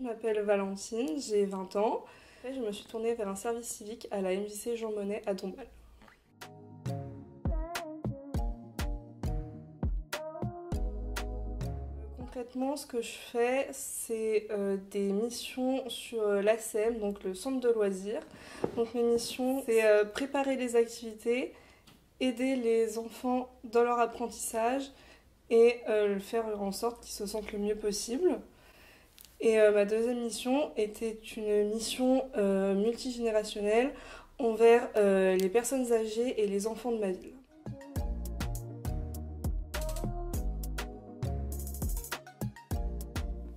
Je m'appelle Valentine, j'ai 20 ans. Et je me suis tournée vers un service civique à la MJC Jean Monnet à Dombasle. Concrètement, ce que je fais, c'est des missions sur l'ACM, donc le centre de loisirs. Donc mes missions, c'est préparer les activités, aider les enfants dans leur apprentissage et faire en sorte qu'ils se sentent le mieux possible. Et ma deuxième mission était une mission multigénérationnelle envers les personnes âgées et les enfants de ma ville.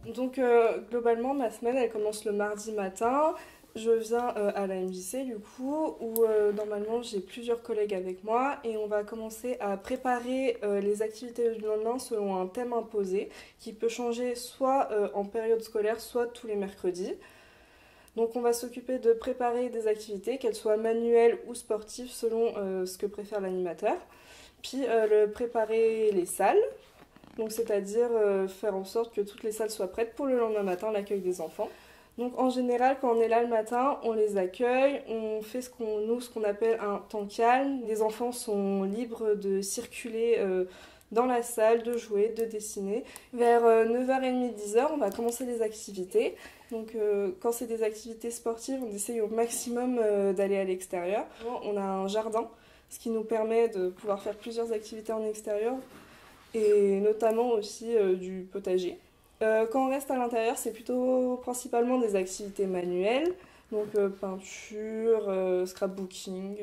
Donc globalement, ma semaine, elle commence le mardi matin. Je viens à la MJC du coup, où normalement j'ai plusieurs collègues avec moi et on va commencer à préparer les activités du lendemain selon un thème imposé qui peut changer soit en période scolaire, soit tous les mercredis. Donc on va s'occuper de préparer des activités, qu'elles soient manuelles ou sportives selon ce que préfère l'animateur. Puis préparer les salles. Donc c'est-à-dire faire en sorte que toutes les salles soient prêtes pour le lendemain matin, l'accueil des enfants. Donc en général, quand on est là le matin, on les accueille, on fait ce qu'on appelle un temps calme. Les enfants sont libres de circuler dans la salle, de jouer, de dessiner. Vers 9h30, 10h, on va commencer les activités. Donc quand c'est des activités sportives, on essaye au maximum d'aller à l'extérieur. On a un jardin, ce qui nous permet de pouvoir faire plusieurs activités en extérieur et notamment aussi du potager. Quand on reste à l'intérieur, c'est plutôt principalement des activités manuelles, donc peinture, scrapbooking,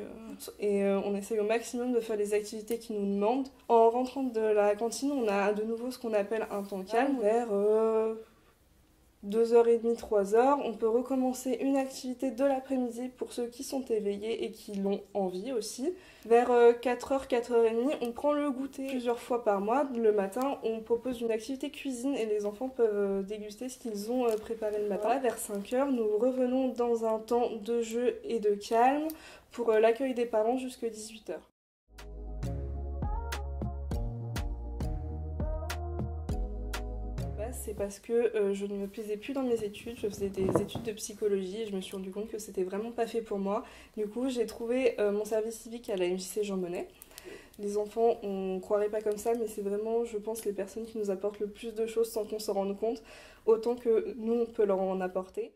et on essaye au maximum de faire les activités qu'ils nous demandent. En rentrant de la cantine, on a de nouveau ce qu'on appelle un temps calme, vers 2h30, 3h, on peut recommencer une activité de l'après-midi pour ceux qui sont éveillés et qui l'ont envie aussi. Vers 4h, 4h30, on prend le goûter plusieurs fois par mois. Le matin, on propose une activité cuisine et les enfants peuvent déguster ce qu'ils ont préparé le matin. Vers 5h, nous revenons dans un temps de jeu et de calme pour l'accueil des parents jusqu'à 18h. C'est parce que je ne me plaisais plus dans mes études, je faisais des études de psychologie et je me suis rendu compte que c'était vraiment pas fait pour moi. Du coup, j'ai trouvé mon service civique à la MJC Jean Monnet. Les enfants, on croirait pas comme ça, mais c'est vraiment, je pense, les personnes qui nous apportent le plus de choses sans qu'on se rende compte, autant que nous, on peut leur en apporter.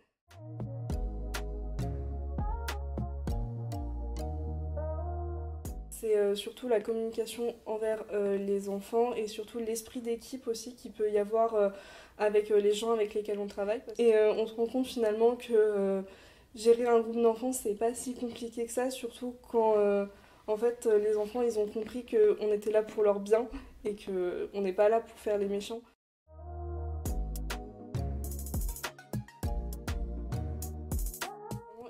C'est surtout la communication envers les enfants et surtout l'esprit d'équipe aussi qu'il peut y avoir avec les gens avec lesquels on travaille. Et on se rend compte finalement que gérer un groupe d'enfants, c'est pas si compliqué que ça, surtout quand en fait les enfants ils ont compris qu'on était là pour leur bien et qu'on n'est pas là pour faire les méchants.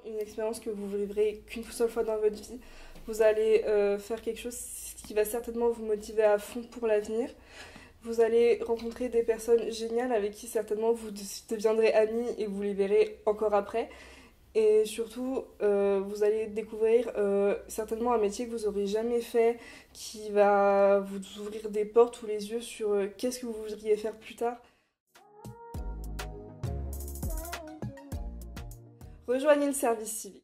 Une expérience que vous vivrez qu'une seule fois dans votre vie. Vous allez faire quelque chose qui va certainement vous motiver à fond pour l'avenir. Vous allez rencontrer des personnes géniales avec qui certainement vous deviendrez amis et vous les verrez encore après. Et surtout, vous allez découvrir certainement un métier que vous n'aurez jamais fait, qui va vous ouvrir des portes ou les yeux sur qu'est-ce que vous voudriez faire plus tard. Rejoignez le service civique.